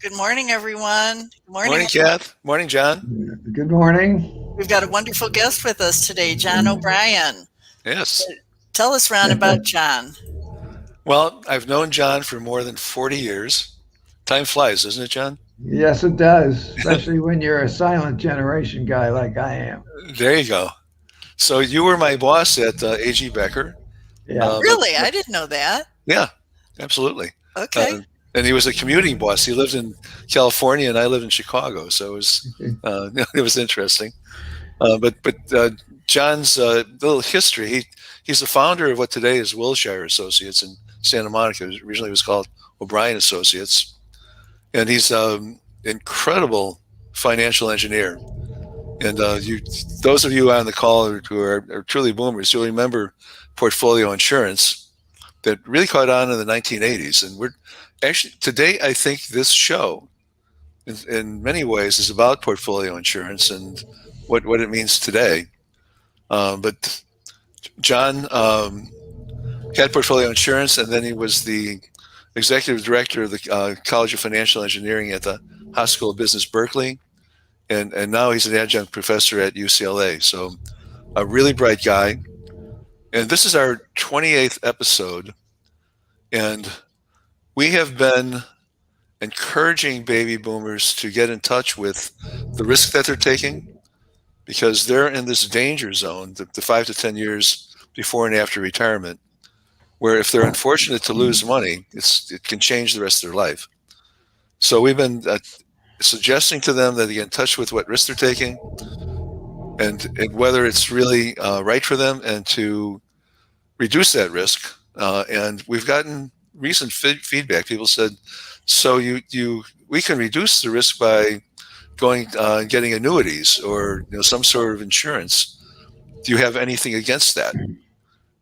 Good morning, everyone. Good morning. Morning, Kath. Morning, John. Good morning. We've got a wonderful guest with us today, John O'Brien. Yes. Tell us, Ron, about John. Well, I've known John for more than 40 years. Time flies, doesn't it, John? Yes, it does, especially when you're a silent generation guy like I am. There you go. So you were my boss at A.G. Becker. Yeah. Really? I didn't know that. Yeah, absolutely. Okay. And he was a commuting boss. He lived in California, and I lived in Chicago, so it was interesting. But John's little history. He's the founder of what today is Wilshire Associates in Santa Monica. Originally, it was called O'Brien Associates, and he's an incredible financial engineer. And those of you on the call who are truly boomers, you'll remember portfolio insurance that really caught on in the 1980s. And we're actually today, I think this show, in many ways, is about portfolio insurance and what it means today. But John had portfolio insurance, and then he was the executive director of the College of Financial Engineering at the Haas School of Business, Berkeley. And now he's an adjunct professor at UCLA. So a really bright guy. And this is our 28th episode. And we have been encouraging baby boomers to get in touch with the risk that they're taking, because they're in this danger zone, the 5 to 10 years before and after retirement, where if they're unfortunate to lose money, it can change the rest of their life. So we've been suggesting to them that they get in touch with what risk they're taking and whether it's really right for them, and to reduce that risk. And we've gotten recent feedback. People said, so we can reduce the risk by going getting annuities or some sort of insurance. Do you have anything against that?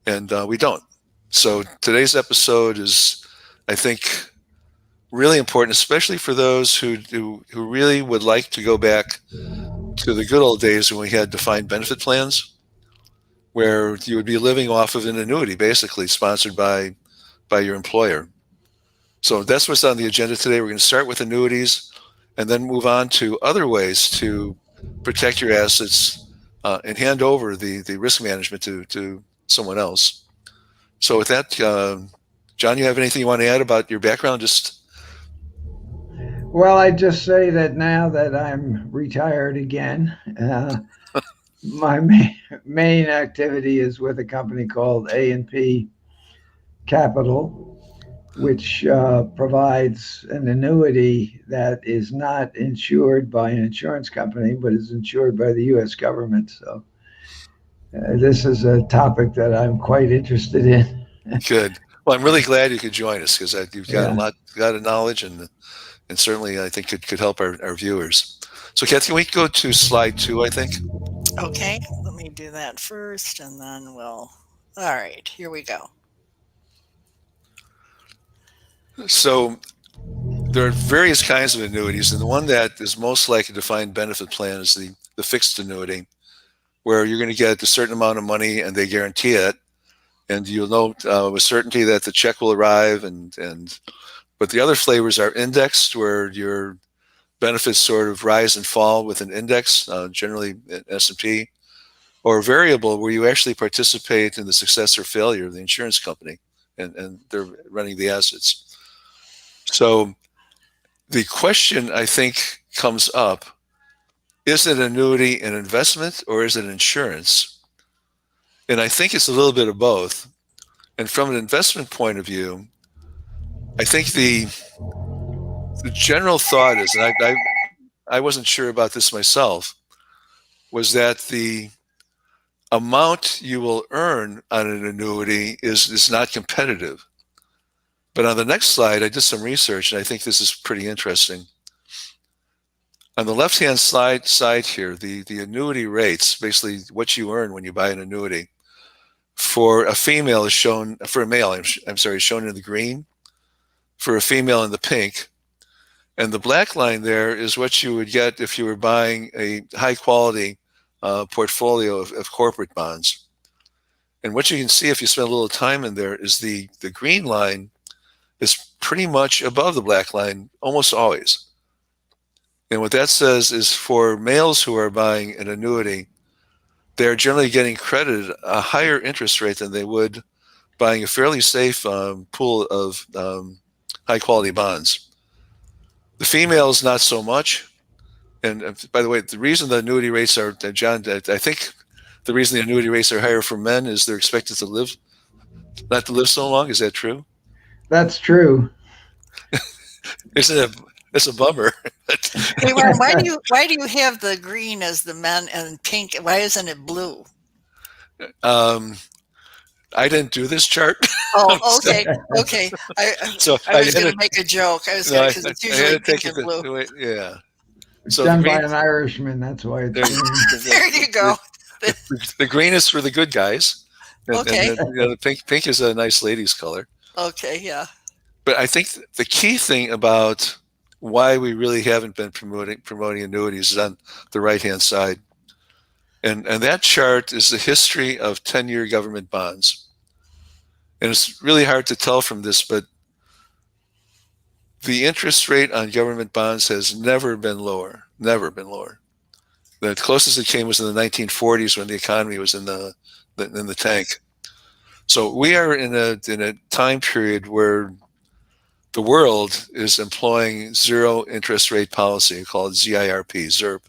And we don't. So today's episode is, I think, really important, especially for those who really would like to go back to the good old days when we had defined benefit plans, where you would be living off of an annuity, basically sponsored by your employer. So that's what's on the agenda today. We're going to start with annuities and then move on to other ways to protect your assets and hand over the risk management to someone else. So with that, John, you have anything you want to add about your background? Well, I just say that now that I'm retired again, my main activity is with a company called A&P Capital, which provides an annuity that is not insured by an insurance company, but is insured by the U.S. government. So this is a topic that I'm quite interested in. Good. Well, I'm really glad you could join us, because you've got a lot of knowledge, and certainly I think could help our viewers. So, Kathy, can we go to slide 2, I think? Okay. Let me do that first, and then all right, here we go. So there are various kinds of annuities, and the one that is most like a defined benefit plan is the fixed annuity, where you're going to get a certain amount of money and they guarantee it, and you'll know with certainty that the check will arrive. But the other flavors are indexed, where your benefits sort of rise and fall with an index, generally S&P, or variable, where you actually participate in the success or failure of the insurance company, and they're running the assets. So the question, I think, comes up, is an annuity an investment or is it insurance? And I think it's a little bit of both. And from an investment point of view, I think the general thought is, and I wasn't sure about this myself, was that the amount you will earn on an annuity is not competitive. But on the next slide, I did some research, and I think this is pretty interesting. On the left-hand side here, the annuity rates, basically what you earn when you buy an annuity, for a female is shown, for a male, I'm sorry, is shown in the green, for a female in the pink. And the black line there is what you would get if you were buying a high-quality portfolio of corporate bonds. And what you can see if you spend a little time in there is the green line is pretty much above the black line almost always. And what that says is for males who are buying an annuity, they're generally getting credited a higher interest rate than they would buying a fairly safe pool of high-quality bonds. The females, not so much. And by the way, the reason the annuity rates are, John, I think the reason the annuity rates are higher for men is they're expected to live, not to live so long. Is that true? That's true. Isn't it? It's a bummer. Hey, Ron, why do you have the green as the men and pink? Why isn't it blue? I didn't do this chart. Oh, okay. I was going to make a joke. Because it's usually pink and blue. Yeah. It's done by an Irishman. That's why it's green. There you go. The green is for the good guys. Okay. And the pink is a nice ladies' color. Okay, yeah. But I think the key thing about why we really haven't been promoting annuities is on the right-hand side. And that chart is the history of 10-year government bonds. And it's really hard to tell from this, but the interest rate on government bonds has never been lower. Never been lower. The closest it came was in the 1940s when the economy was in the tank. So we are in a time period where the world is employing zero interest rate policy called ZIRP, ZIRP.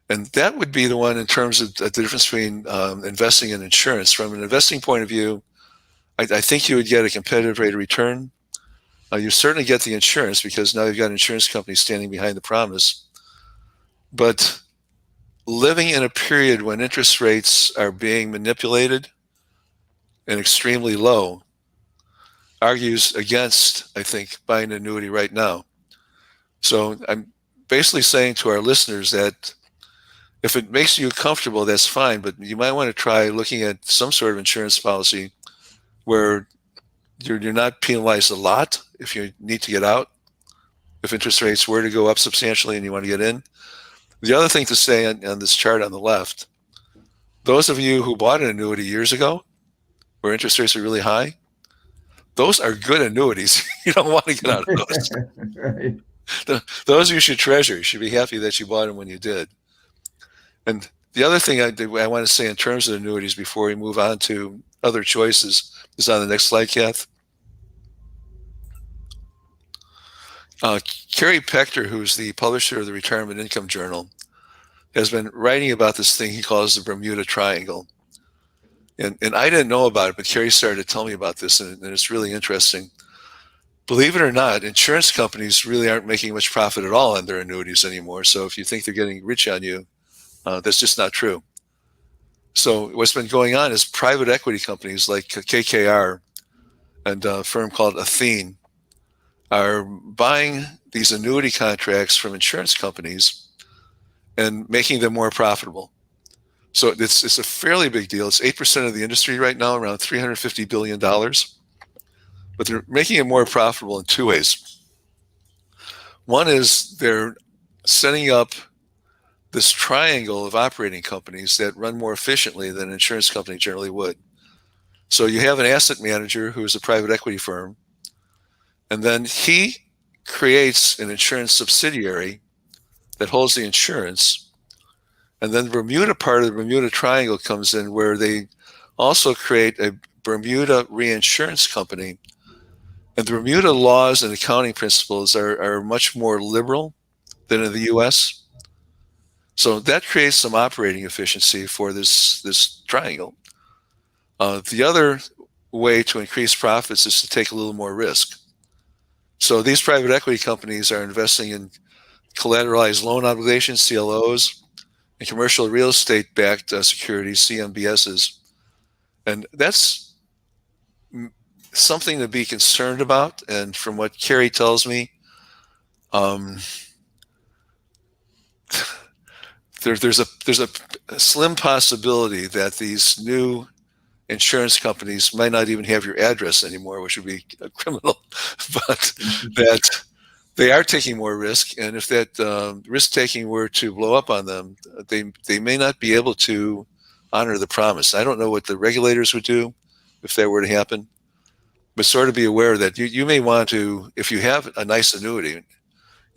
And that would be the one in terms of the difference between investing and insurance. From an investing point of view, I think you would get a competitive rate of return. You certainly get the insurance because now you've got insurance companies standing behind the promise. But living in a period when interest rates are being manipulated and extremely low argues against, I think, buying an annuity right now. So I'm basically saying to our listeners that if it makes you comfortable, that's fine, but you might want to try looking at some sort of insurance policy where you're not penalized a lot if you need to get out, if interest rates were to go up substantially and you want to get in. The other thing to say on this chart on the left, those of you who bought an annuity years ago where interest rates are really high, those are good annuities. You don't want to get out of those. Right. Those you should treasure. You should be happy that you bought them when you did. And the other thing I want to say in terms of annuities before we move on to other choices is on the next slide, Kath. Kerry Pechter, who's the publisher of the Retirement Income Journal, has been writing about this thing he calls the Bermuda Triangle. And I didn't know about it, but Kerry started to tell me about this, and it's really interesting. Believe it or not, insurance companies really aren't making much profit at all on their annuities anymore. So if you think they're getting rich on you, that's just not true. So what's been going on is private equity companies like KKR and a firm called Athene are buying these annuity contracts from insurance companies and making them more profitable. So it's a fairly big deal. It's 8% of the industry right now, around $350 billion. But they're making it more profitable in two ways. One is they're setting up this triangle of operating companies that run more efficiently than an insurance company generally would. So you have an asset manager who is a private equity firm, and then he creates an insurance subsidiary that holds the insurance. And then the Bermuda part of the Bermuda Triangle comes in where they also create a Bermuda reinsurance company. And the Bermuda laws and accounting principles are much more liberal than in the U.S. So that creates some operating efficiency for this triangle. The other way to increase profits is to take a little more risk. So these private equity companies are investing in collateralized loan obligations, CLOs, and commercial real estate-backed securities, CMBSs. And that's something to be concerned about. And from what Kerry tells me, there's a slim possibility that these new insurance companies might not even have your address anymore, which would be criminal, but that they are taking more risk. And if that risk-taking were to blow up on them, they may not be able to honor the promise. I don't know what the regulators would do if that were to happen, but sort of be aware that you may want to, if you have a nice annuity,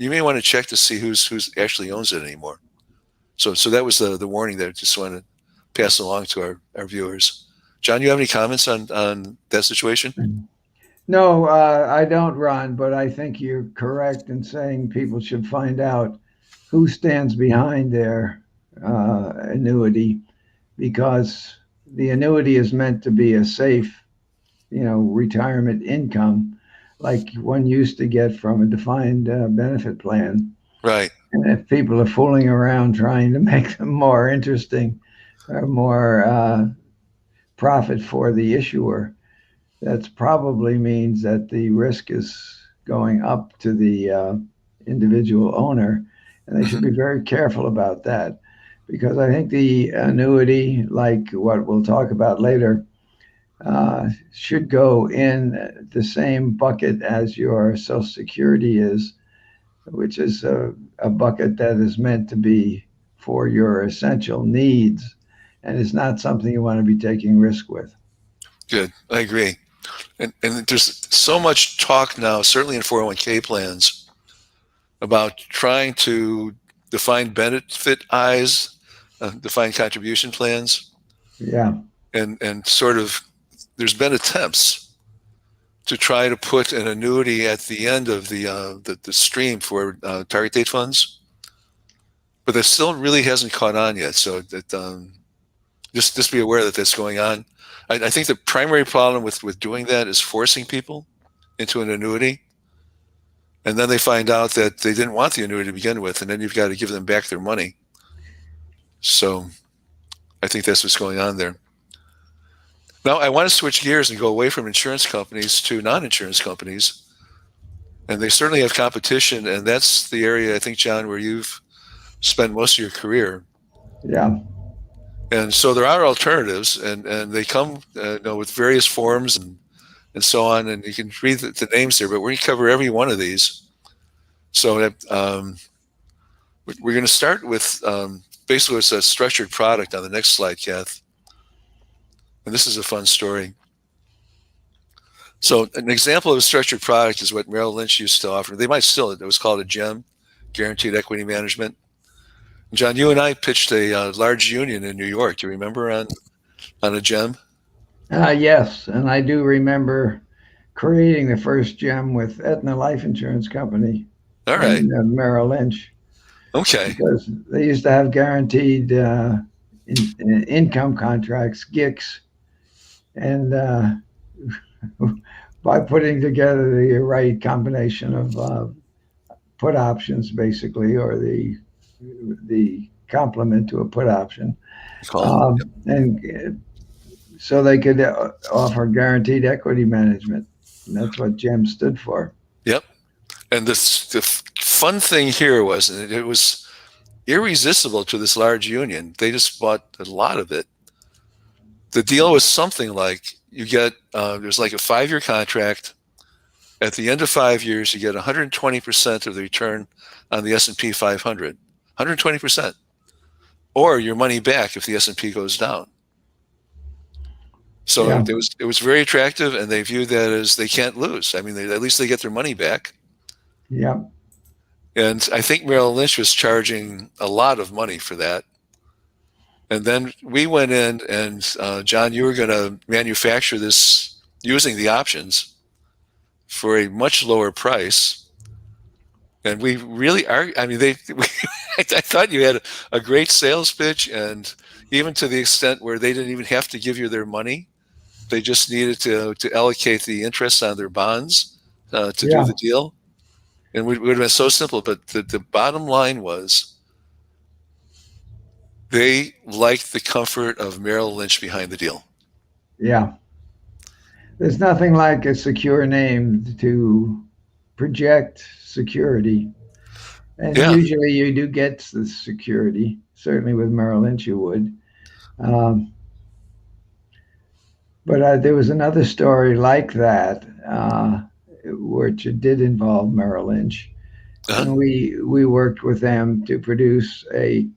you may want to check to see who's actually owns it anymore. So that was the warning that I just wanted to pass along to our viewers. John, you have any comments on that situation? No, I don't, Ron, but I think you're correct in saying people should find out who stands behind their annuity, because the annuity is meant to be a safe, retirement income like one used to get from a defined benefit plan. Right. And if people are fooling around trying to make them more interesting or more profit for the issuer, that probably means that the risk is going up to the individual owner. And they should be very careful about that, because I think the annuity, like what we'll talk about later, should go in the same bucket as your Social Security is, which is a bucket that is meant to be for your essential needs and is not something you want to be taking risk with. Good. I agree. And there's so much talk now, certainly in 401k plans, about trying to define benefit eyes, define contribution plans. Yeah. And sort of, there's been attempts to try to put an annuity at the end of the stream for target date funds, but that still really hasn't caught on yet. So that just be aware that that's going on. I think the primary problem with doing that is forcing people into an annuity, and then they find out that they didn't want the annuity to begin with, and then you've got to give them back their money. So I think that's what's going on there. Now, I want to switch gears and go away from insurance companies to non-insurance companies. And they certainly have competition, and that's the area, I think, John, where you've spent most of your career. Yeah. And so there are alternatives, and they come with various forms and so on, and you can read the names there, but we're going to cover every one of these. So we're going to start with basically it's a structured product on the next slide, Kath. And this is a fun story. So an example of a structured product is what Merrill Lynch used to offer. They might still, it was called a GEM, Guaranteed Equity Management. John, you and I pitched a large union in New York. Do you remember on a GEM? Yes, and I do remember creating the first GEM with Aetna Life Insurance Company. All right. And Merrill Lynch. Okay. Because they used to have guaranteed income contracts, GICs, and by putting together the right combination of put options, basically, or the complement to a put option, and so they could offer guaranteed equity management. And that's what GEM stood for. Yep. And the fun thing here was it was irresistible to this large union. They just bought a lot of it. The deal was something like you get, there's like a 5-year contract. At the end of 5 years, you get 120% of the return on the S&P 500, 120%, or your money back if the S&P goes down. So yeah. It was very attractive, and they viewed that as they can't lose. I mean, at least they get their money back. Yeah. And I think Merrill Lynch was charging a lot of money for that. And then we went in, and John, you were going to manufacture this using the options for a much lower price. And we really are. I mean, I thought you had a great sales pitch, and even to the extent where they didn't even have to give you their money. They just needed to allocate the interest on their bonds to do the deal. And it would have been so simple. But the bottom line was they liked the comfort of Merrill Lynch behind the deal. Yeah. There's nothing like a secure name to project security. And usually you do get the security. Certainly with Merrill Lynch you would. But there was another story like that, which did involve Merrill Lynch. Uh-huh. And we worked with them to produce a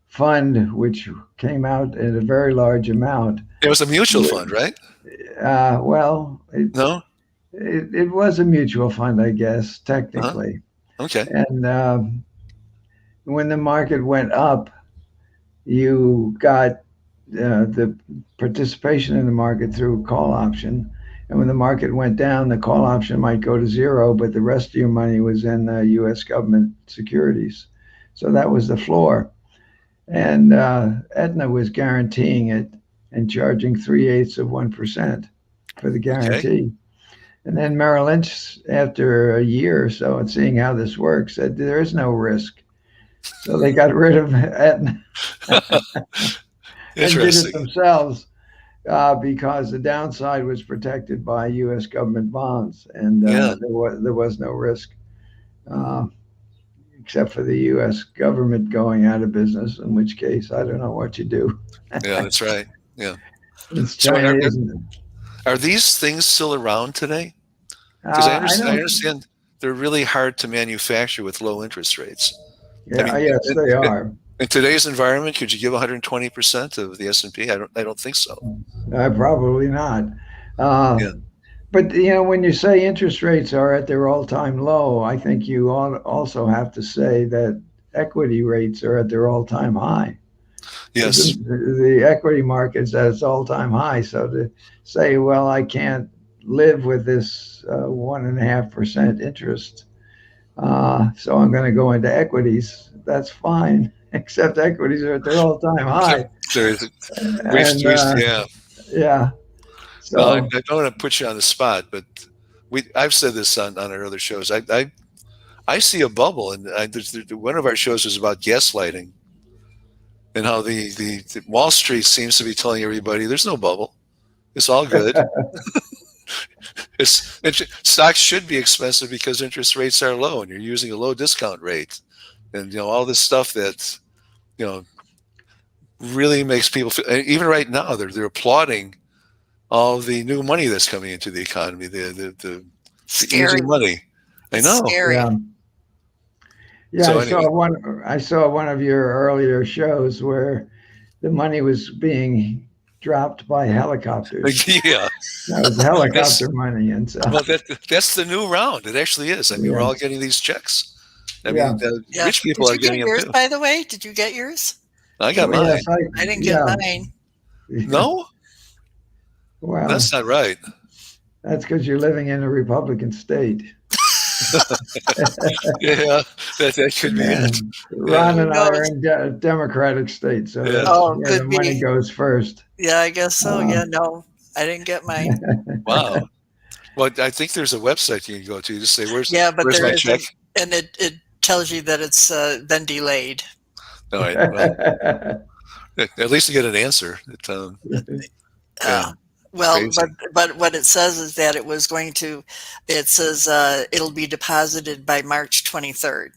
fund which came out at a very large amount. It was a mutual fund, right? Well, it was a mutual fund, I guess, technically. Okay. And when the market went up, you got the participation in the market through a call option. And when the market went down, the call option might go to zero, but the rest of your money was in U.S. government securities. So that was the floor. And Aetna was guaranteeing it and charging 3/8% for the guarantee. And then Merrill Lynch, after a year or so and seeing how this works, said there is no risk. So they got rid of Aetna and did it themselves because the downside was protected by U.S. government bonds, and there was no risk except for the U.S. government going out of business, in which case I don't know what you do. Yeah, that's right. Yeah. It's China, isn't it? Are these things still around today? Because I understand they're really hard to manufacture with low interest rates. Yeah, yes, they are. In today's environment, could you give 120% of the S&P? I don't think so. Probably not. But when you say interest rates are at their all-time low, I think you also have to say that equity rates are at their all-time high. Yes. The equity market's at its all-time high. So to say, well, I can't live with this 1.5% interest, so I'm going to go into equities, that's fine, except equities are at their all-time high. Yeah. So I don't want to put you on the spot, but I've said this on our other shows. I see a bubble, and one of our shows was about gaslighting and how the Wall Street seems to be telling everybody there's no bubble, it's all good. Stocks should be expensive because interest rates are low, and you're using a low discount rate, and all this stuff that really makes people feel. Even right now, they're applauding all the new money that's coming into the economy, the easy money. I know. Scary. Yeah. So I saw one of your earlier shows where the money was being dropped by helicopters. Yeah, that was helicopter money, and so. Well, that's the new round. It actually is. I mean, we're all getting these checks. I mean, rich people are getting them yours, too. by the way, did you get yours? I got mine. Yes, I didn't get mine. No. Well, that's not right. That's because you're living in a Republican state. Yeah, that could be it. Ron and I are in a Democratic state, so the money goes first. Yeah, I guess so. No, I didn't get mine. Wow. Well, I think there's a website you can go to say where's where's my check, and it tells you that it's been delayed. All right. Well, at least you get an answer. Well, but what it says is that it was going to. It says it'll be deposited by March 23rd.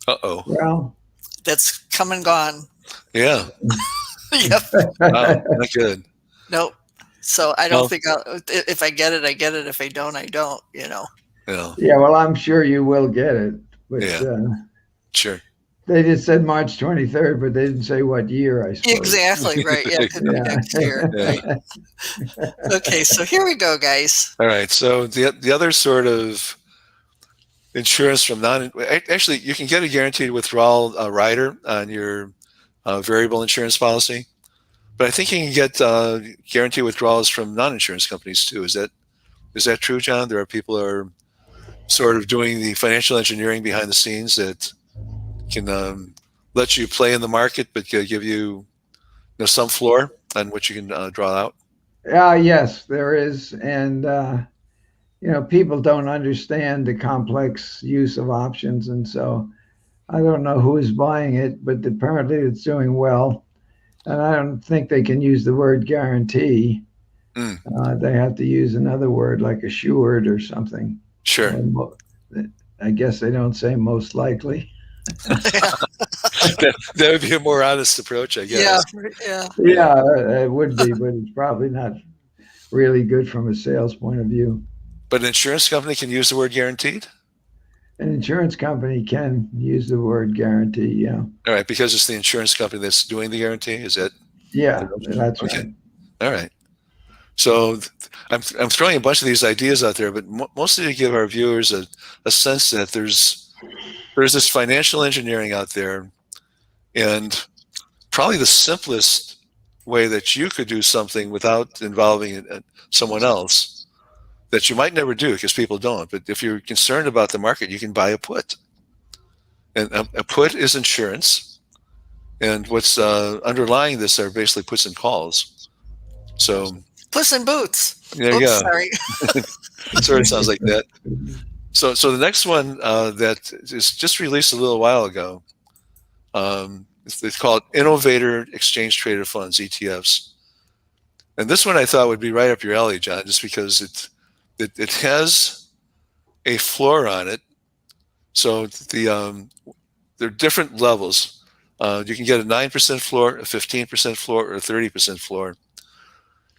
Uh-oh. Well, that's come and gone. Yeah. Yep. Wow, not good. Nope. So I don't think if I get it, I get it. If I don't, I don't. Yeah. Yeah. Well, I'm sure you will get it. But, sure. They just said March 23rd, but they didn't say what year, I suppose. Exactly, right. Yeah, it could be next year. Right? Okay, so here we go, guys. All right. So the other sort of insurance from actually, you can get a guaranteed withdrawal rider on your variable insurance policy, but I think you can get guaranteed withdrawals from non-insurance companies too. Is that true, John? There are people who are sort of doing the financial engineering behind the scenes that can let you play in the market, but give you, some floor on what you can draw out. Yes, there is, and people don't understand the complex use of options, and so I don't know who is buying it, but apparently it's doing well, and I don't think they can use the word guarantee. They have to use another word like assured or something. Sure. I guess they don't say most likely. that would be a more honest approach, I guess. Yeah, it would be, but it's probably not really good from a sales point of view. But an insurance company can use the word guaranteed? An insurance company can use the word guarantee, yeah. All right, because it's the insurance company that's doing the guarantee, is that? Yeah, that's okay. Right. All right. So I'm throwing a bunch of these ideas out there, but mostly to give our viewers a sense that there's there's this financial engineering out there, and probably the simplest way that you could do something without involving someone else that you might never do because people don't. But if you're concerned about the market, you can buy a put. And a put is insurance. And what's underlying this are basically puts and calls. So Puss in Boots. yeah, Oops, yeah. sorry. Sort of sounds like that. So the next one that is just released a little while ago, it's called Innovator Exchange Traded Funds, ETFs. And this one I thought would be right up your alley, John, just because it has a floor on it. So there are different levels. You can get a 9% floor, a 15% floor, or a 30% floor.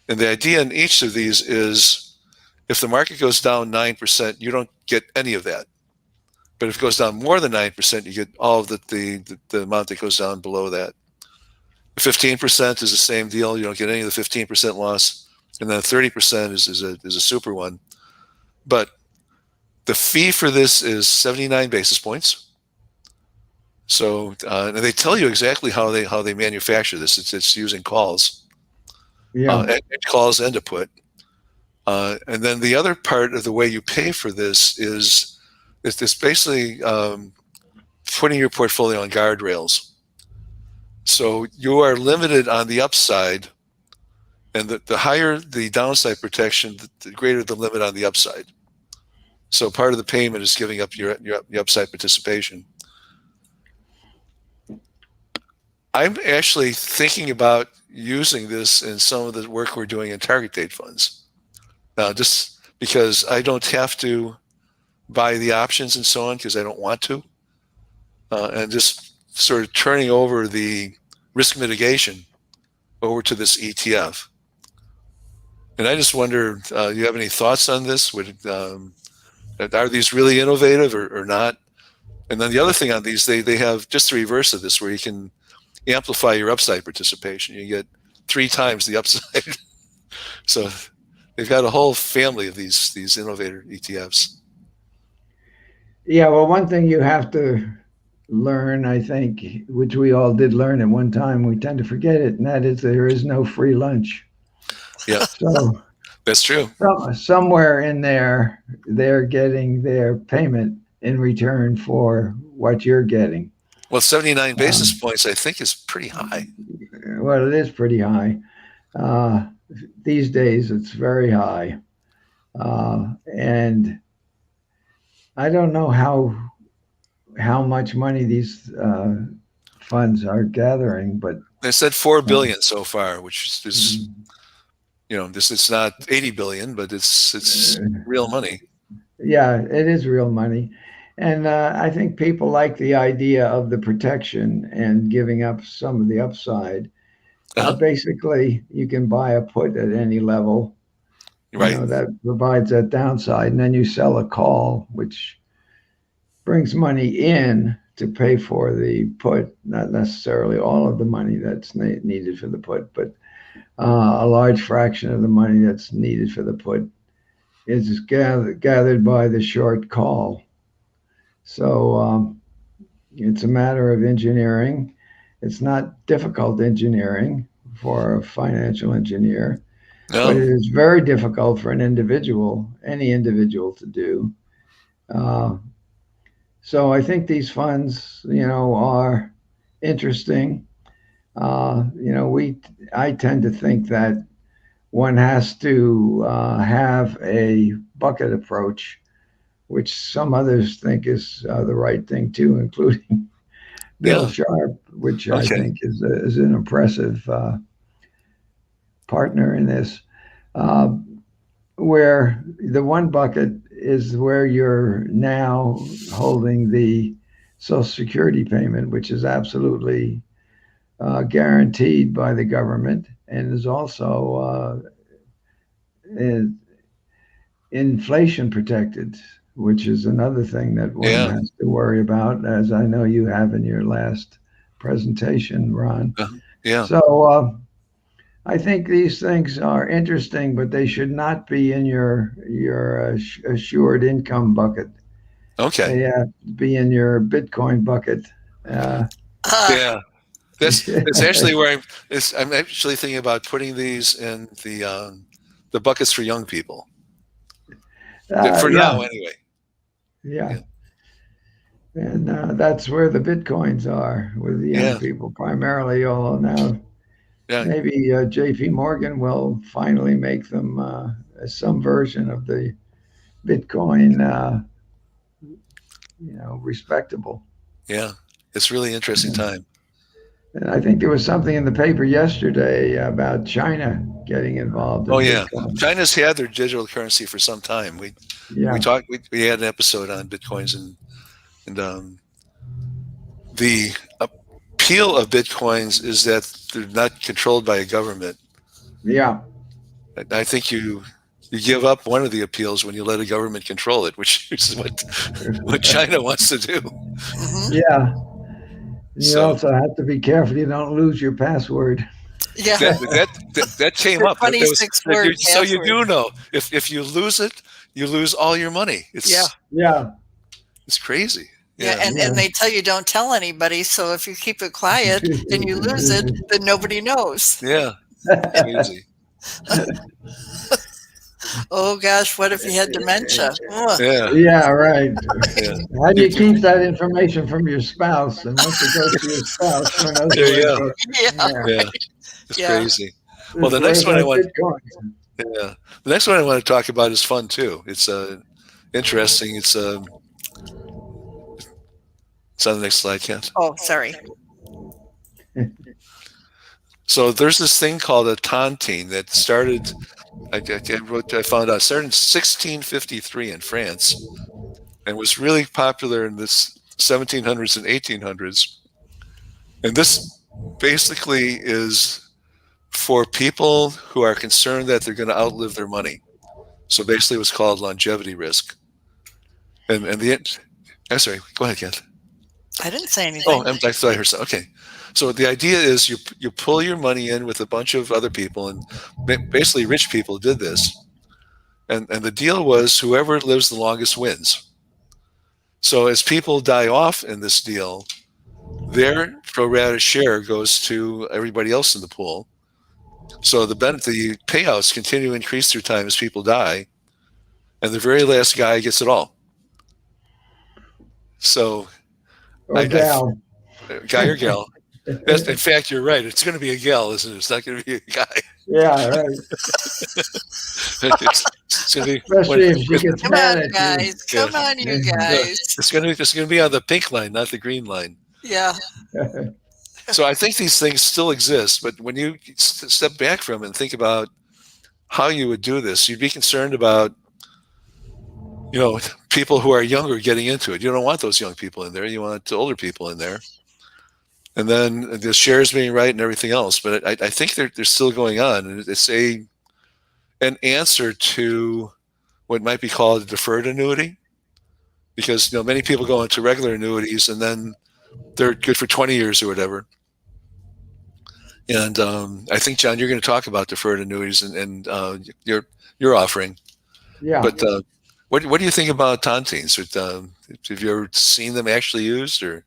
And the idea in each of these is if the market goes down 9%, you don't get any of that. But if it goes down more than 9%, you get all of the amount that goes down below that. 15% is the same deal. You don't get any of the 15% loss. And then 30% is a super one. But the fee for this is 79 basis points. So and they tell you exactly how they manufacture this. It's using calls. Yeah. And calls and a put. And then the other part of the way you pay for this is it's basically putting your portfolio on guardrails. So you are limited on the upside, and the higher the downside protection, the greater the limit on the upside. So part of the payment is giving up your upside participation. I'm actually thinking about using this in some of the work we're doing in target date funds. Now, just because I don't have to buy the options and so on because I don't want to, and just sort of turning over the risk mitigation over to this ETF. And I just wonder, you have any thoughts on this? Are these really innovative or not? And then the other thing on these, they have just the reverse of this, where you can amplify your upside participation. You get 3 times the upside. So they've got a whole family of these innovator ETFs. Yeah, well, one thing you have to learn, I think, which we all did learn at one time, we tend to forget it, and that is there is no free lunch. Yeah, so that's true. Somewhere in there, they're getting their payment in return for what you're getting. Well, 79 basis points, I think, is pretty high. Well, it is pretty high. These days, it's very high. And I don't know how much money these funds are gathering, but they said $4 billion so far, which is it's not 80 billion, but it's real money. Yeah, it is real money. And I think people like the idea of the protection and giving up some of the upside. Basically, you can buy a put at any level, right? That provides that downside, and then you sell a call, which brings money in to pay for the put. Not necessarily all of the money that's needed for the put, but a large fraction of the money that's needed for the put is gathered by the short call. So it's a matter of engineering. It's not difficult engineering for a financial engineer, but it is very difficult for any individual to do. So I think these funds, are interesting. I tend to think that one has to have a bucket approach, which some others think is the right thing too, including Bill Sharp, which I think is an impressive partner in this, where the one bucket is where you're now holding the Social Security payment, which is absolutely guaranteed by the government and is also inflation protected, which is another thing that one has to worry about, as I know you have in your last presentation, Ron. So I think these things are interesting, but they should not be in your assured income bucket. Okay. They have to be in your Bitcoin bucket. Yeah. That's actually where I'm actually thinking about putting these in the buckets for young people. For Yeah, now, anyway. yeah. Yeah. And that's where the Bitcoins are with the young Yeah. people primarily, although now Yeah. maybe JP Morgan will finally make them some version of the Bitcoin, respectable. Yeah. It's really interesting time. And I think there was something in the paper yesterday about China getting involved Oh in yeah. Bitcoin. China's had their digital currency for some time. We Yeah, talked. We had an episode on Bitcoins and the appeal of Bitcoins is that they're not controlled by a government. yeah, I think you give up one of the appeals when you let a government control it, which is what China wants to do. Mhm. yeah. And you So also have to be careful you don't lose your password. Yeah, that came the up. That was 26 word so you password. do know if you lose it, you lose all your money. Yeah. Yeah, It's crazy. Yeah, Yeah. and they tell you don't tell anybody. So if you keep it quiet and you lose it, then nobody knows. Yeah. Crazy. Oh gosh, what if you had dementia? Ugh. Yeah. Yeah, right. Yeah. How do you keep that information from your spouse? And once it goes to your spouse, who knows There where you it go. goes? Yeah, Yeah. It's yeah. crazy. Well, the Where's next one I that want. Bitcoin? Yeah. The next one I want to talk about is fun too. It's interesting. It's on the next slide, Kent. Oh, sorry. So there's this thing called a tontine that started. I found out started in 1653 in France, and was really popular in the 1700s and 1800s. And this basically is for people who are concerned that they're going to outlive their money. So basically, it was called longevity risk. And I'm sorry. Go ahead, Kent. I didn't say anything. Oh, I thought I heard so. Okay. So the idea is you pull your money in with a bunch of other people, and basically rich people did this. And the deal was whoever lives the longest wins. So as people die off in this deal, their pro rata share goes to everybody else in the pool. So the payouts continue to increase through time as people die, and the very last guy gets it all. So Or gal. guy or gal. In fact, you're right. It's going to be a gal, isn't it? It's not going to be a guy. Yeah, right. It's going to be. Especially if she gets Come mad on, at you. guys. Come on, you guys. It's going to be on the pink line, not the green line. Yeah. So I think these things still exist, but when you step back from it and think about how you would do this, you'd be concerned about, people who are younger getting into it. You don't want those young people in there. You want older people in there. And then the shares being right and everything else. But I think they're still going on. And it's an answer to what might be called a deferred annuity. Because many people go into regular annuities and then they're good for 20 years or whatever. And I think, John, you're going to talk about deferred annuities and your offering. Yeah. But what do you think about tontines? Have you ever seen them actually used? Or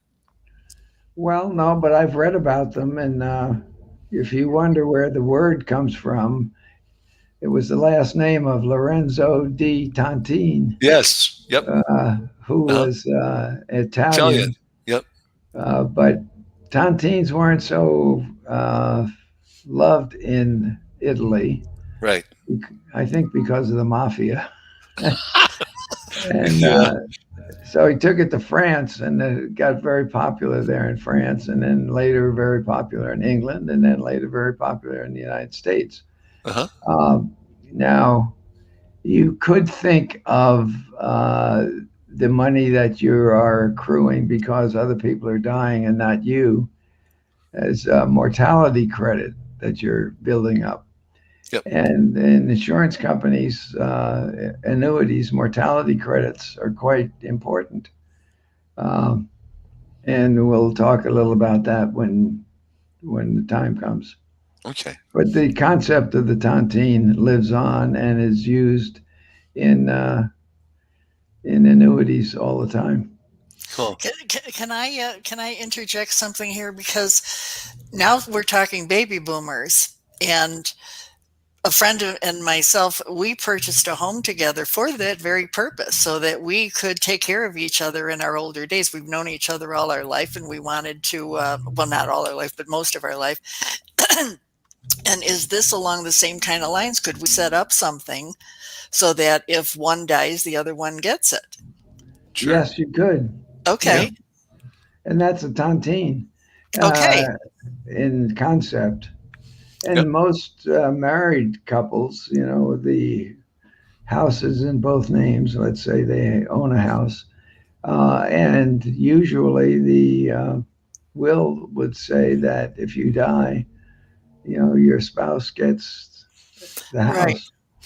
Well, no, but I've read about them. And if you wonder where the word comes from, it was the last name of Lorenzo di Tontine. Yes. Yep. Who was Italian. Yep. But tontines weren't so loved in Italy. Right. I think because of the mafia. And so he took it to France, and it got very popular there in France, and then later very popular in England, and then later very popular in the United States. Uh-huh. Now, you could think of the money that you are accruing because other people are dying and not you as mortality credit that you're building up. Yep. And in insurance companies, annuities, mortality credits are quite important. And we'll talk a little about that when the time comes. Okay. But the concept of the tontine lives on and is used in in annuities all the time. Cool. Can I interject something here? Because now we're talking baby boomers, and a friend and myself, we purchased a home together for that very purpose, so that we could take care of each other in our older days. We've known each other all our life, and we wanted to, well, not all our life, but most of our life. And is this along the same kind of lines? Could we set up something so that if one dies, the other one gets it? Sure. Yes, you could. Okay. And that's a tontine Okay. in concept. And Yep. most married couples, the house is in both names. Let's say they own a house. And usually the will would say that if you die, your spouse gets the house. Right.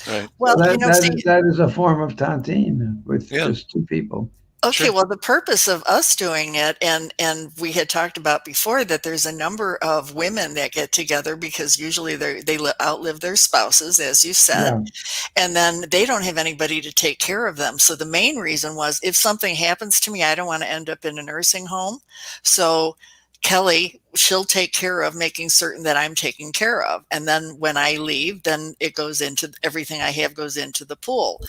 Right. Well, So see, that is a form of tontine with Yeah. just two people. okay, Sure. well, the purpose of us doing it, and we had talked about before that there's a number of women that get together because usually they outlive their spouses, as you said, Yeah. and then they don't have anybody to take care of them. So the main reason was, if something happens to me, I don't want to end up in a nursing home. So Kelly, she'll take care of making certain that I'm taken care of. And then when I leave, then it goes into everything I have goes into the pool.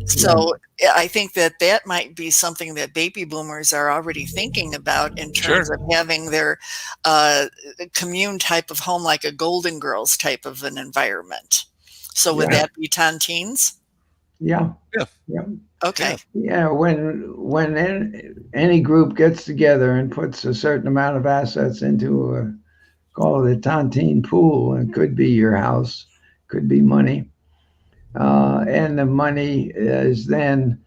So I think that might be something that baby boomers are already thinking about in terms Sure. of having their commune type of home, like a Golden Girls type of an environment. So would Yeah. that be tontines? Yeah. Yeah. Yeah. Okay. Yeah, when any group gets together and puts a certain amount of assets into call it a tontine pool, and it could be your house, could be money, and the money is then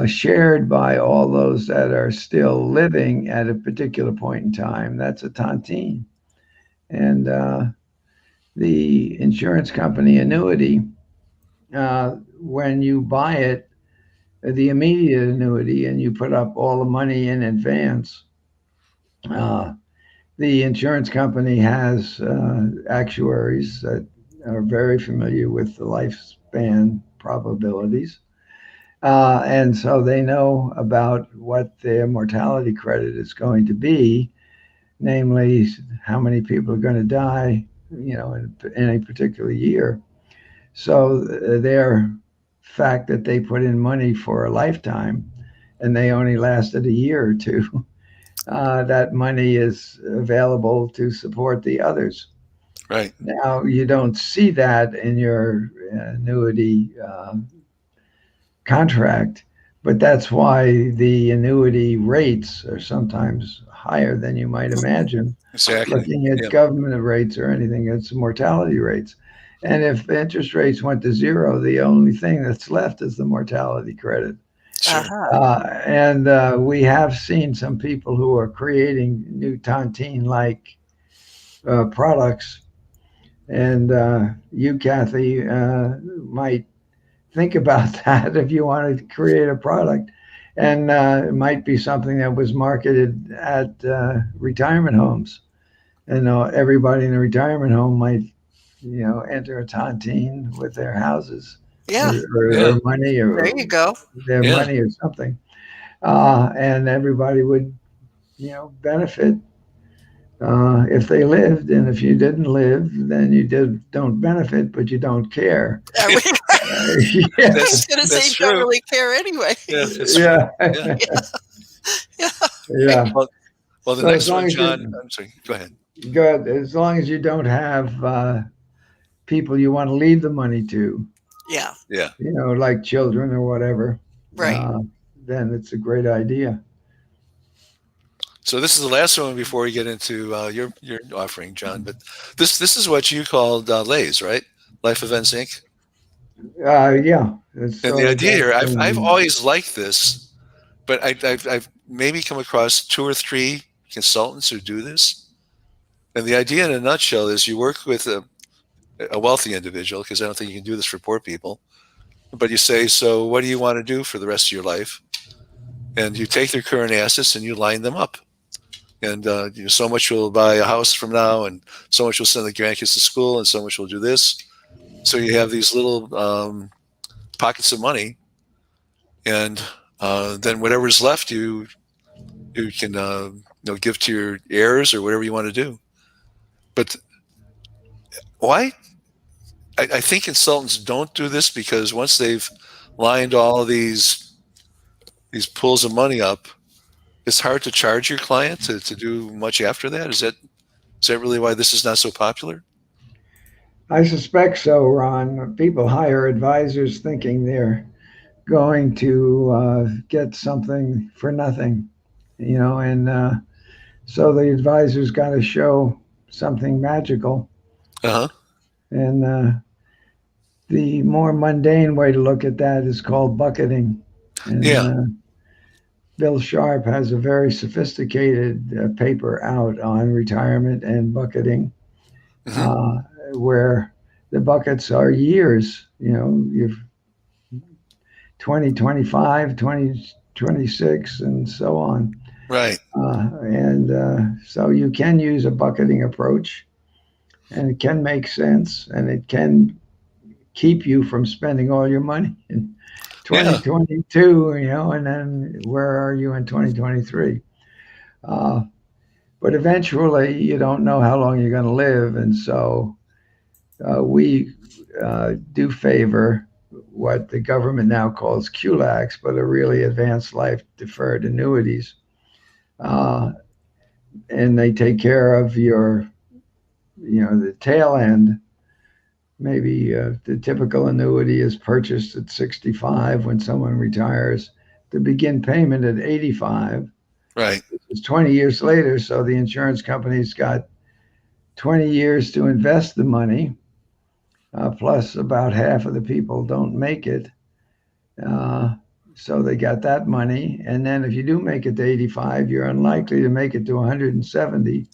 shared by all those that are still living at a particular point in time. That's a tontine, and the insurance company annuity, when you buy it, the immediate annuity, and you put up all the money in advance, the insurance company has actuaries that are very familiar with the lifespan probabilities. And so they know about what their mortality credit is going to be, namely how many people are going to die, in any particular year. So their fact that they put in money for a lifetime and they only lasted a year or two, that money is available to support the others. Right. Now, you don't see that in your annuity contract, but that's why the annuity rates are sometimes higher than you might imagine. Exactly. Looking at Yeah. government rates or anything, it's mortality rates. And if interest rates went to zero, the only thing that's left is the mortality credit. Sure. Uh-huh. We have seen some people who are creating new tontine-like products. And you, Kathy, might think about that if you wanted to create a product. And it might be something that was marketed at retirement homes. And everybody in the retirement home might, enter a tontine with their houses, Yeah. or money, or There you go. their Yeah. money or something. And everybody would, benefit if they lived. And if you didn't live, then you don't benefit, but you don't care. I was Yeah. going to say you don't really care anyway. Yeah. That's Yeah. Yeah. Yeah. Yeah. Well, the So next as long one, as John. you- I'm sorry. Go ahead. Good. As long as you don't have people you want to leave the money to, Yeah. Yeah. like children or whatever, Right. then it's a great idea. So this is the last one before we get into your offering, John. But this is what you called LAYS, right? Life Events Inc. Yeah. It's And sort the of idea here, that I've thing. always liked this, but I've maybe come across 2 or 3 consultants who do this. And the idea in a nutshell is you work with a wealthy individual, because I don't think you can do this for poor people. But you say, so what do you want to do for the rest of your life? And you take their current assets and you line them up. And so much will buy a house from now, and so much will send the grandkids to school, and so much will do this. So you have these little pockets of money and then whatever's left, you can give to your heirs or whatever you want to do. But why? I think consultants don't do this because once they've lined all of these pools of money up, it's hard to charge your client to do much after that. Is that really why this is not so popular? I suspect so, Ron. People hire advisors thinking they're going to get something for nothing, and so the advisor's got to show something magical. Uh-huh. And the more mundane way to look at that is called bucketing. And Yeah. Bill Sharp has a very sophisticated paper out on retirement and bucketing, where the buckets are years. You've 2025, 2026, and so on. Right. So you can use a bucketing approach, and it can make sense, and it can keep you from spending all your money in 2022, and then where are you in 2023? But eventually you don't know how long you're going to live. And so we do favor what the government now calls QLACs, but are really advanced life deferred annuities. And they take care of your, the tail end. Maybe the typical annuity is purchased at 65 when someone retires to begin payment at 85. Right. It's 20 years later, so the insurance company's got 20 years to invest the money, plus about half of the people don't make it. So they got that money. And then if you do make it to 85, you're unlikely to make it to 170.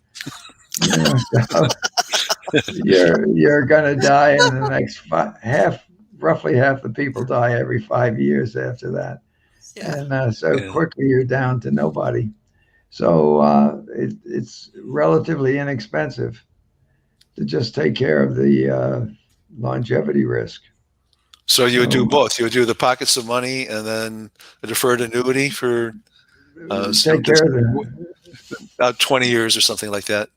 So you're going to die in the next roughly half the people die every 5 years after that. Yeah. And quickly you're down to nobody. So it's relatively inexpensive to just take care of the longevity risk. So you would do both. You would do the pockets of money and then a deferred annuity for take care of about 20 years or something like that.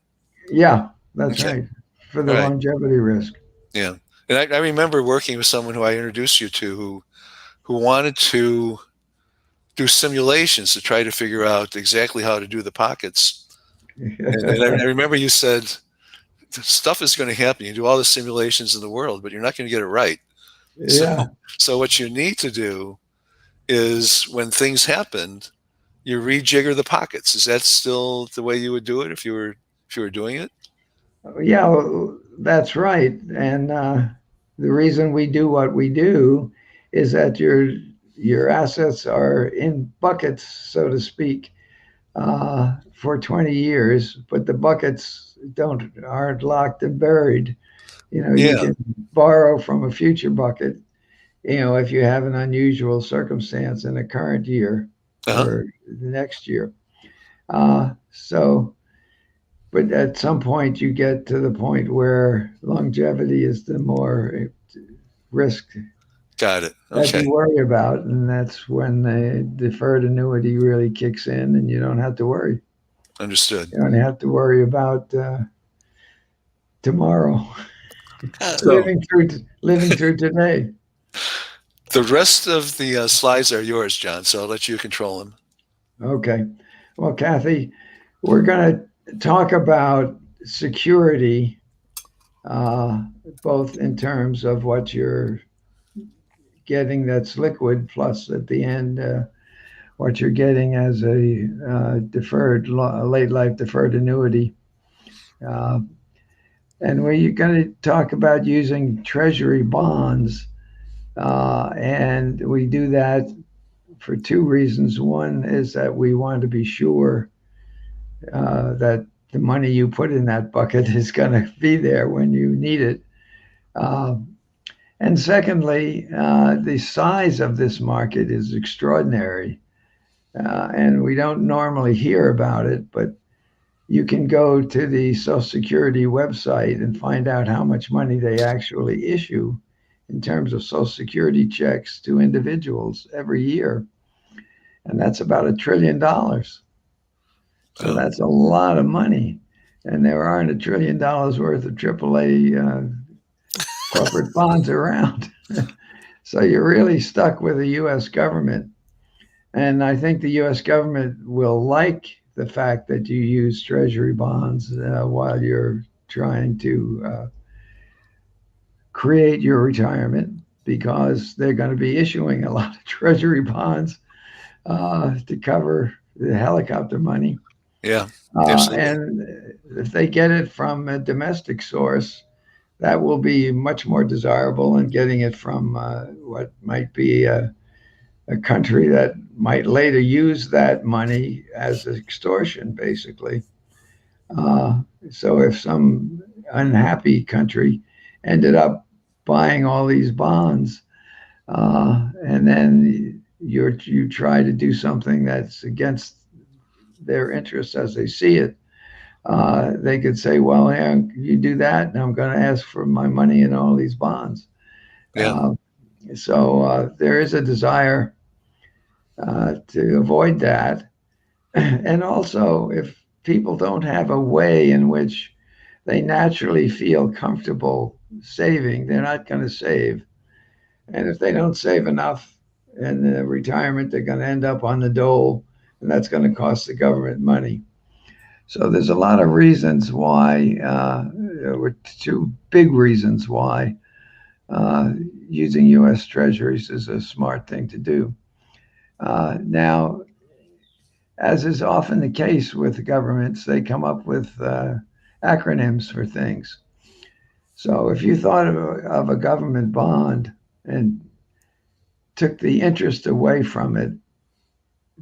Yeah, that's right. For the longevity risk. Yeah. And I remember working with someone who I introduced you to who wanted to do simulations to try to figure out exactly how to do the pockets. And I remember you said, stuff is going to happen. You do all the simulations in the world, but you're not going to get it right. Yeah. So what you need to do is when things happen, you rejigger the pockets. Is that still the way you would do it if you were doing it? Yeah, well, that's right. And the reason we do what we do is that your assets are in buckets, so to speak, for 20 years, but the buckets aren't locked and buried. You can borrow from a future bucket, if you have an unusual circumstance in the current year or the next year. But at some point you get to the point where longevity is the more risk. Got it. Okay. That you worry about, and that's when the deferred annuity really kicks in, and you don't have to worry. Understood. You don't have to worry about tomorrow. Living through today. The rest of the slides are yours, John, so I'll let you control them. Okay. Well, Kathy, we're going to talk about security, both in terms of what you're getting that's liquid, plus at the end, what you're getting as a late life deferred annuity. And we're going to talk about using treasury bonds. And we do that for two reasons. One is that we want to be sure that the money you put in that bucket is going to be there when you need it. And secondly, the size of this market is extraordinary. And we don't normally hear about it, but you can go to the Social Security website and find out how much money they actually issue in terms of Social Security checks to individuals every year. And that's about $1 trillion. So that's a lot of money. And there aren't $1 trillion worth of AAA corporate bonds around. So you're really stuck with the U.S. government. And I think the U.S. government will like the fact that you use treasury bonds while you're trying to create your retirement, because they're going to be issuing a lot of treasury bonds to cover the helicopter money. Yeah, absolutely. And if they get it from a domestic source, that will be much more desirable than getting it from what might be a country that might later use that money as extortion, basically. So if some unhappy country ended up buying all these bonds, and then you try to do something that's against their interests as they see it, they could say, well, yeah, you do that, and I'm going to ask for my money in all these bonds. Yeah. So there is a desire to avoid that. And also, if people don't have a way in which they naturally feel comfortable saving, they're not going to save. And if they don't save enough in the retirement, they're going to end up on the dole, and that's going to cost the government money. So there's a lot of reasons why, there were two big reasons why using U.S. Treasuries is a smart thing to do. Now, as is often the case with governments, they come up with acronyms for things. So if you thought of a government bond and took the interest away from it,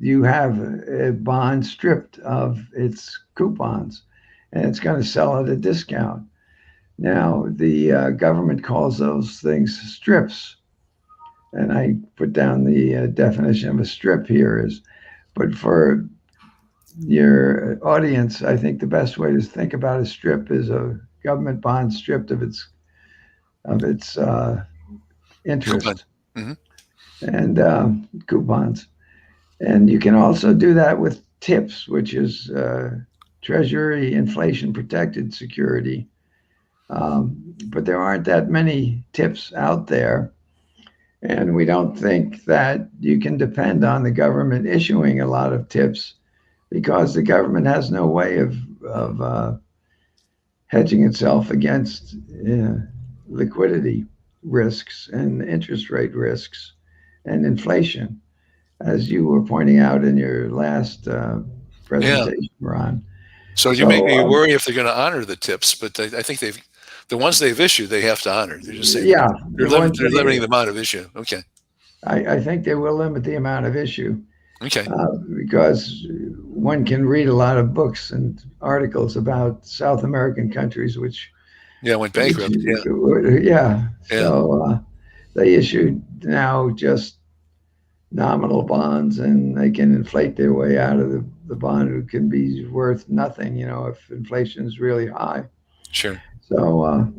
you have a bond stripped of its coupons, and it's going to sell at a discount. Now, the government calls those things strips. And I put down the definition of a strip here but for your audience, I think the best way to think about a strip is a government bond stripped of its interest. Mm-hmm. And coupons. And you can also do that with TIPS, which is Treasury Inflation Protected Security. But there aren't that many TIPS out there. And we don't think that you can depend on the government issuing a lot of TIPS, because the government has no way of hedging itself against liquidity risks and interest rate risks and inflation, as you were pointing out in your last presentation, Ron. So you make me worry if they're going to honor the TIPS, but I think the ones they've issued, they have to honor. They're just saying, yeah, they're limiting the amount of issue. Okay. I think they will limit the amount of issue. Okay. Because one can read a lot of books and articles about South American countries which went bankrupt. Yeah. So they issued now just nominal bonds, and they can inflate their way out of the bond. It can be worth nothing, if inflation is really high. Sure. So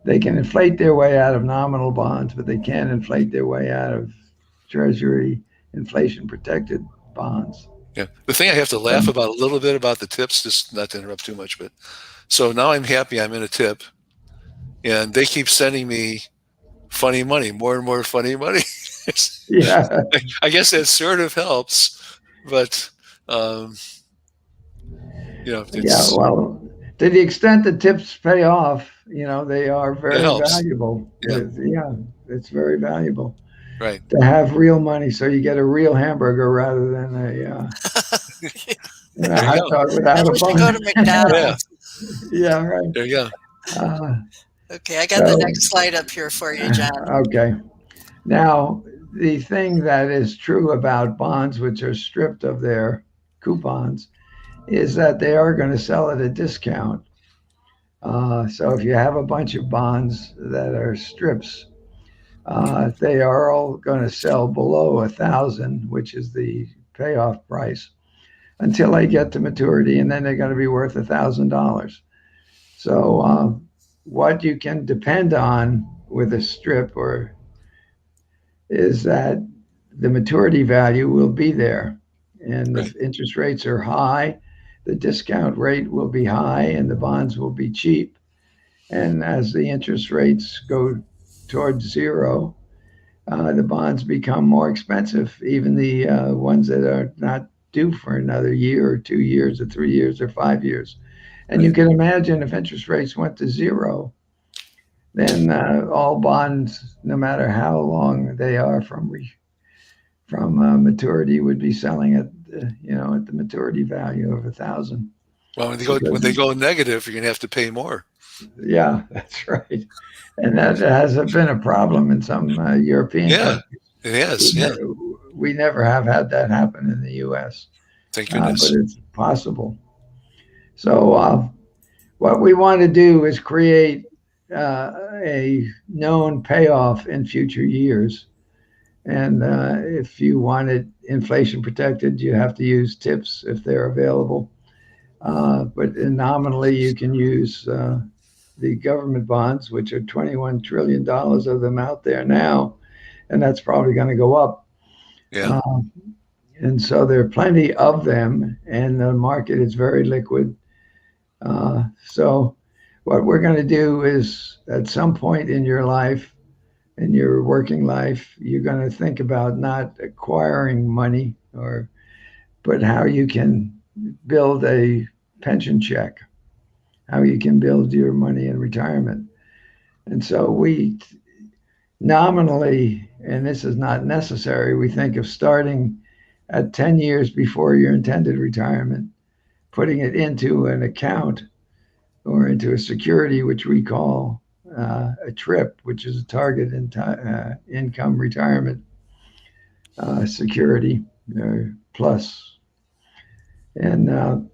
they can inflate their way out of nominal bonds, but they can't inflate their way out of Treasury inflation protected bonds. Yeah. The thing I have to laugh about a little bit about the TIPS, just not to interrupt too much, but so now I'm happy I'm in a TIP, and they keep sending me funny money, more and more funny money. Yeah. I guess that sort of helps, but well, to the extent that TIPS pay off, they are very valuable. Yeah. It's very valuable. Right. To have real money, so you get a real hamburger rather than a hot dog without a bun. Go to McDonald's. Yeah, right. There you go. Okay, I got the next slide up here for you, John. Okay. Now, the thing that is true about bonds which are stripped of their coupons is that they are going to sell at a discount. So if you have a bunch of bonds that are strips, they are all going to sell below 1,000, which is the payoff price, until they get to maturity, and then they're going to be worth $1,000. So what you can depend on with a strip is that the maturity value will be there, and Right. the interest rates are high, the discount rate will be high, and the bonds will be cheap. And as the interest rates go towards zero, the bonds become more expensive, even the ones that are not due for another year or 2 years or 3 years or 5 years. And you Right. can imagine if interest rates went to zero, then all bonds, no matter how long they are from maturity, would be selling at at the maturity value of 1,000. Well, when Because they go negative, you're gonna have to pay more. yeah, that's right, and that has been a problem in some European Yeah, countries. it We has. Yeah, never, we never have had that happen in the U.S., thank but goodness. it's possible. So what we want to do is create a known payoff in future years. And if you want it inflation protected, you have to use tips if they're available. But nominally, you can use the government bonds, which are $21 trillion of them out there now, and that's probably going to go up. Yeah. Uh, and so there are plenty of them, and the market is very liquid. So what we're going to do is at some point in your life, in your working life, you're going to think about not acquiring money but how you can build a pension check, how you can build your money in retirement. And so we nominally, and this is not necessary, we think of starting at 10 years before your intended retirement, putting it into an account or into a security, which we call a TRIP, which is a target income retirement security plus. And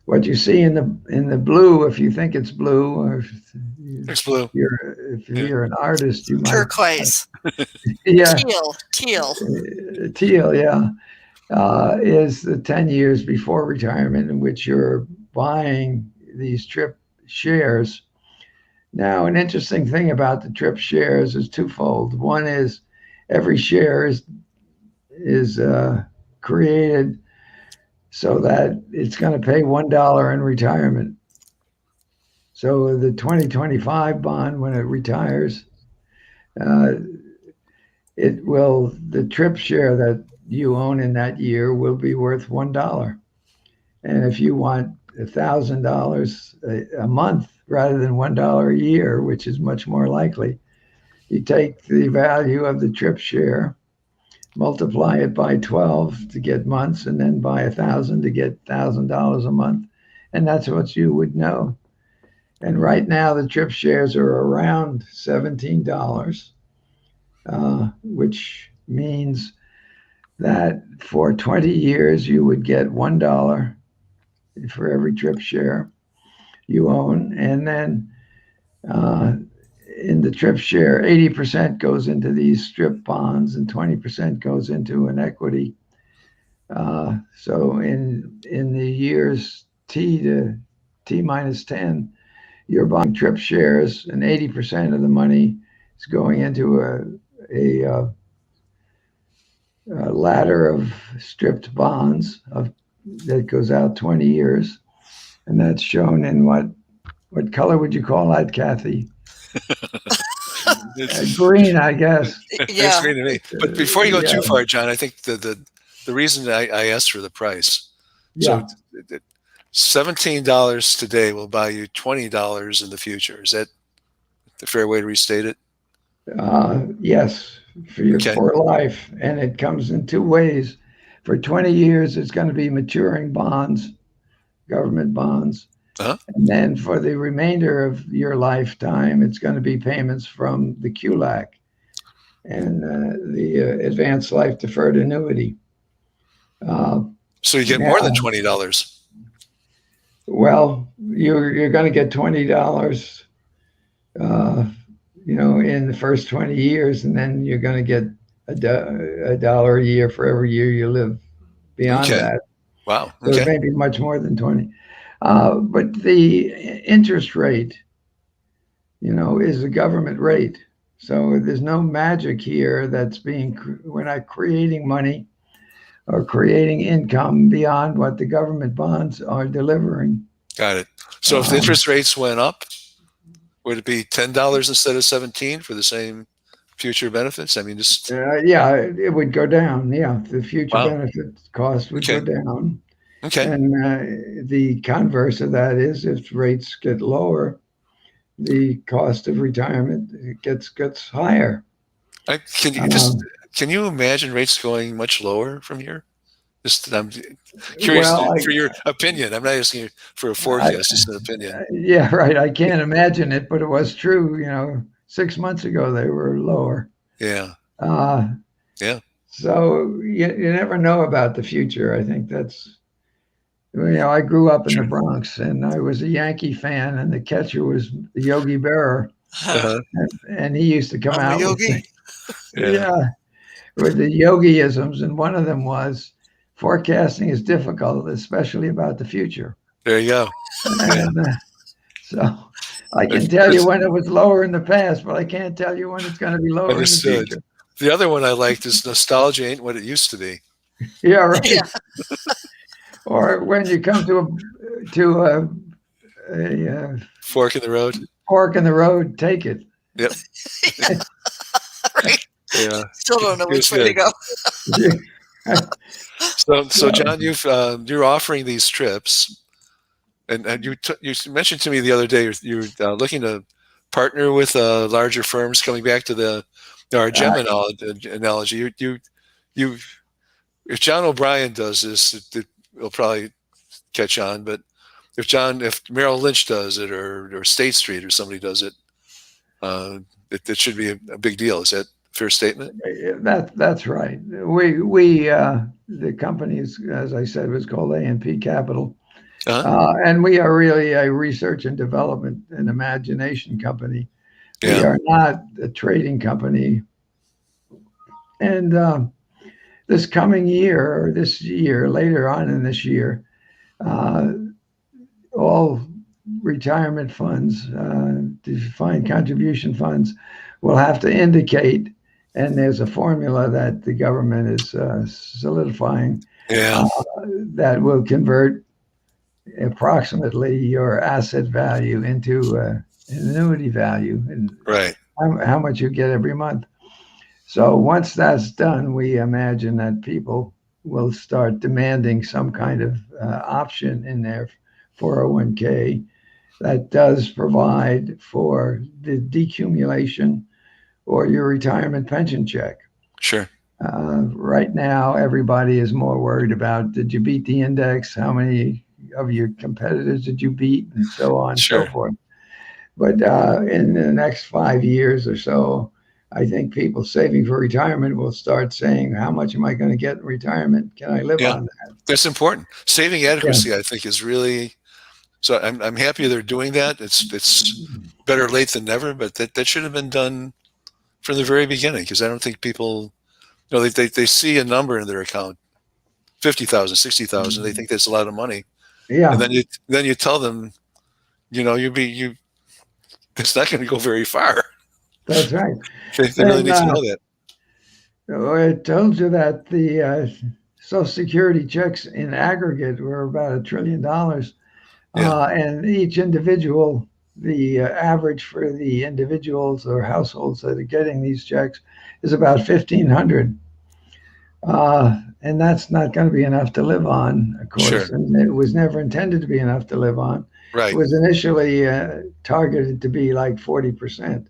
what you see in the blue, if you think it's blue, or It's blue. if Yeah. you're an artist, you might Turquoise, yeah, teal. teal, yeah, is the 10 years before retirement in which you're buying these TRIP shares. Now, an interesting thing about the TRIP shares is twofold. One is every share is created so that it's going to pay $1 in retirement. So the 2025 bond, when it retires, the TRIP share that you own in that year will be worth $1. And if you want $1,000 a month rather than $1 a year, which is much more likely, you take the value of the TRIP share, multiply it by 12 to get months, and then by 1,000 to get $1,000 a month, and that's what you would know. And right now, the TRIP shares are around $17, which means that for 20 years you would get $1 for every TRIP share you own, and then in the TRIP share, 80% goes into these strip bonds and 20% goes into an equity. So in the years T to T minus 10, you're buying TRIP shares, and 80% of the money is going into a ladder of stripped bonds that goes out 20 years, and that's shown in what color would you call that, Kathy? Green, I guess. It's green to me. But before you go Yeah, too far, John, I think the reason I asked for the price. yeah. So $17 today will buy you $20 in the future. Is that the fair way to restate it? Yes, Okay. for life, and it comes in two ways. For 20 years, it's going to be maturing bonds, government bonds. Uh-huh. And then for the remainder of your lifetime, it's going to be payments from the QLAC and the Advanced Life Deferred Annuity. So you get more than $20. Well, you're going to get $20, in the first 20 years, and then you're going to get a dollar a year for every year you live beyond that. Wow. So it may be much more than 20. But the interest rate, is a government rate. So there's no magic here we're not creating money or creating income beyond what the government bonds are delivering. Got it. So if the interest rates went up, would it be $10 instead of 17 for the same future benefits? I mean, just yeah, it would go down. Yeah, the future wow. benefit cost would go down. Okay. And the converse of that is if rates get lower, the cost of retirement gets higher. Can you imagine rates going much lower from here? Just I'm curious for your opinion. I'm not asking you for a forecast, just an opinion. Yeah, right. I can't imagine it, but it was true. 6 months ago they were lower. Yeah. Yeah. So you never know about the future. I think that's. I grew up in the Bronx, and I was a Yankee fan, and the catcher was Yogi Berra, and he used to come out Yogi. with the yogiisms, and one of them was forecasting is difficult, especially about the future. There you go. And, so I can tell you when it was lower in the past, but I can't tell you when it's going to be lower in the future. The other one I liked is nostalgia ain't what it used to be. Yeah, right. Yeah. Or when you come to a fork in the road. Fork in the road, take it. Yep. Right. Yeah. Still don't know which way to go. So John, you're offering these trips, and you mentioned to me the other day you're looking to partner with larger firms. Coming back to our gem analogy, you if John O'Brien does this, it'll probably catch on. But if Merrill Lynch does it, or State Street or somebody does it, it should be a big deal. Is that a fair statement? That's right. We the company is, as I said, was called A&P Capital, and we are really a research and development and imagination company. Yeah. We are not a trading company. And this coming year, or this year, later on in this year, all retirement funds, defined contribution funds, will have to indicate, and there's a formula that the government is solidifying, that will convert approximately your asset value into an annuity value, and how much you get every month. So once that's done, we imagine that people will start demanding some kind of option in their 401k that does provide for the decumulation or your retirement pension check. Sure. Right now, everybody is more worried about, did you beat the index? How many of your competitors did you beat? And so on and so forth. But in the next 5 years or so, I think people saving for retirement will start saying, how much am I going to get in retirement? Can I live on that? That's important. Saving adequacy, I think, is really, so I'm happy they're doing that. It's better late than never, but that should have been done from the very beginning, because I don't think people, they see a number in their account, 50,000, 60,000. They think that's a lot of money. Yeah. And then you tell them, it's not going to go very far. That's right. They really need to know that. I told you that the Social Security checks in aggregate were about $1 trillion. And each individual, the average for the individuals or households that are getting these checks is about $1,500. And that's not going to be enough to live on, of course. Sure. And it was never intended to be enough to live on. Right. It was initially targeted to be like 40%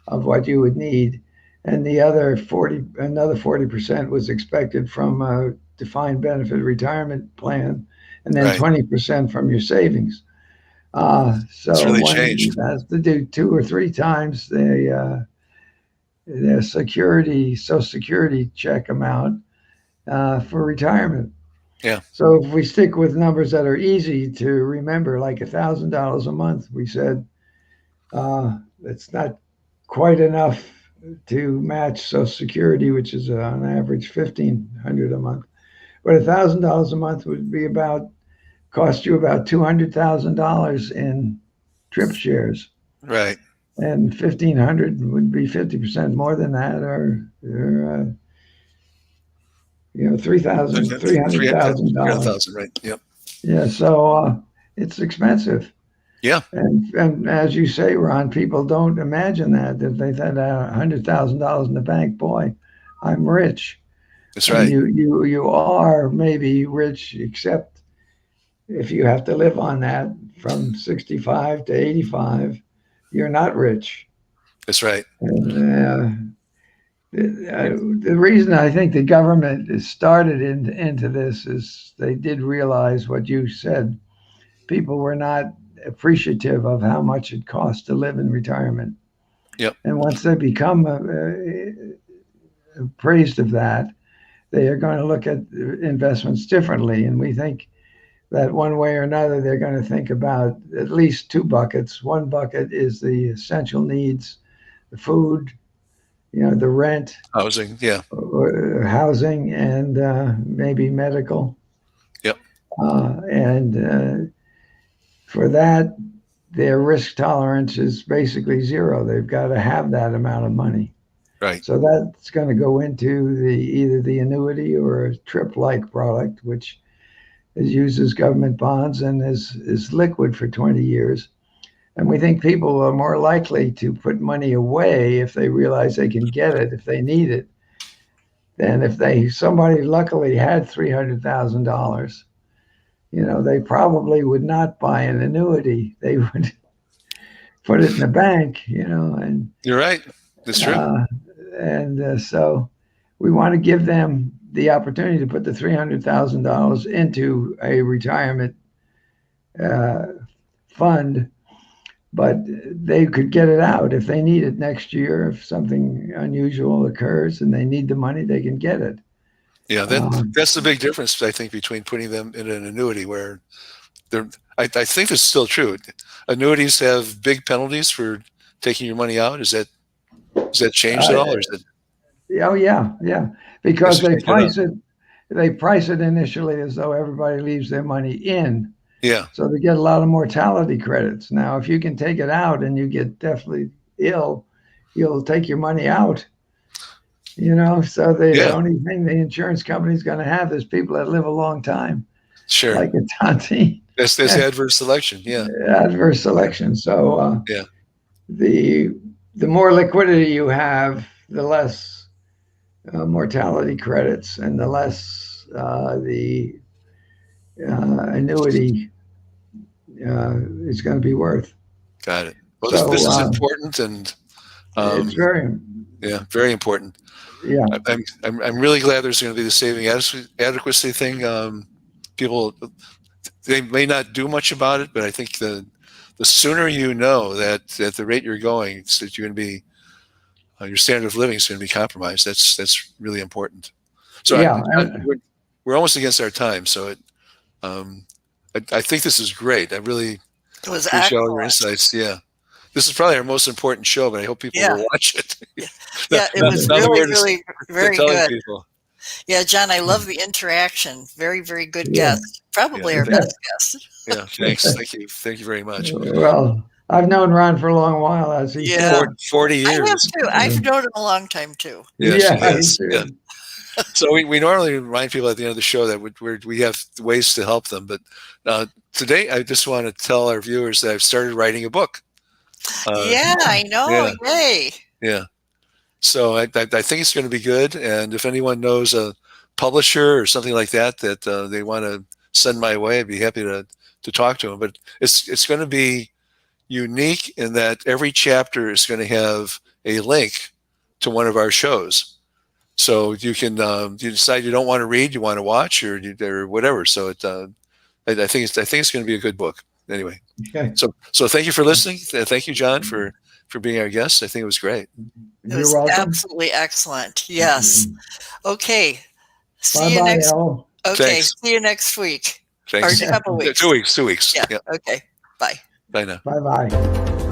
of what you would need, and the other 40% was expected from a defined benefit retirement plan, and then 20% from your savings. So really changed. Has to do 2 or 3 times their Social Security check amount for retirement. Yeah. So if we stick with numbers that are easy to remember, like $1,000 a month, we said it's not quite enough to match Social Security, which is on average $1,500 a month. But $1,000 a month would be cost you about $200,000 in trip shares. Right. and 1,500 would be 50% more than that, or $300,000. Right. Yep. Yeah, so it's expensive. Yeah. And as you say, Ron, people don't imagine that they've had $100,000 in the bank. Boy, I'm rich. That's And right. you are maybe rich, except if you have to live on that from 65 to 85, you're not rich. That's right. And, the reason I think the government has started into this is they did realize what you said. People were not appreciative of how much it costs to live in retirement. Yep. And once they become appraised of that, they are going to look at investments differently. And we think that one way or another, they're going to think about at least two buckets. One bucket is the essential needs, the food, the rent, Housing. Yeah. housing, and maybe medical. Yep. And for that, their risk tolerance is basically zero. They've got to have that amount of money. Right. So that's going to go into either the annuity or a TRIP-like product, which uses government bonds and is liquid for 20 years. And we think people are more likely to put money away if they realize they can get it, if they need it, than if somebody luckily had $300,000. They probably would not buy an annuity. They would put it in the bank, and you're right. That's true. So we want to give them the opportunity to put the $300,000 into a retirement fund, but they could get it out if they need it next year. If something unusual occurs and they need the money, they can get it. Yeah, that's the big difference, I think, between putting them in an annuity where I think this is still true. Annuities have big penalties for taking your money out. Has that changed at all? Or is it? Oh yeah, because they price it initially as though everybody leaves their money in. Yeah. So they get a lot of mortality credits. Now, if you can take it out and you get deathly ill, you'll take your money out. So the only thing the insurance company is going to have is people that live a long time. Sure. Like a Tontine. That's adverse selection. Yeah. Adverse selection. So the more liquidity you have, the less mortality credits, and the less the annuity is going to be worth. Got it. Well, this is important, and it's very important. Yeah, I'm really glad there's going to be the saving adequacy thing. People, they may not do much about it, but I think the sooner you know that at the rate you're going, that you're going to be your standard of living is going to be compromised. That's really important. So we're almost against our time. So I think this is great. I really appreciate all your insights. Yeah. This is probably our most important show, but I hope people will watch it. It was really very good. People. Yeah, John, I love the interaction. Very, very good guest. Probably our best guest. Yeah, thanks. Thank you very much. Well, I've known Ron for a long while, as he said. 40 years. I have too. I've known him a long time too. Yeah. So we normally remind people at the end of the show that we have ways to help them. But today, I just want to tell our viewers that I've started writing a book. I know. Yeah. Yay. Yeah. So I think it's going to be good. And if anyone knows a publisher or something like that they want to send my way, I'd be happy to talk to them. But it's going to be unique in that every chapter is going to have a link to one of our shows. So you can you decide you don't want to read, you want to watch, or whatever. So I think it's going to be a good book. Anyway, okay. So thank you for listening. Thank you, John, for being our guest. I think it was great. It was absolutely excellent. Yes. Okay. See you next. Okay. Thanks. See you next week. Thanks. Or a couple weeks. 2 weeks. 2 weeks. Yeah. Okay. Bye. Bye now. Bye-bye.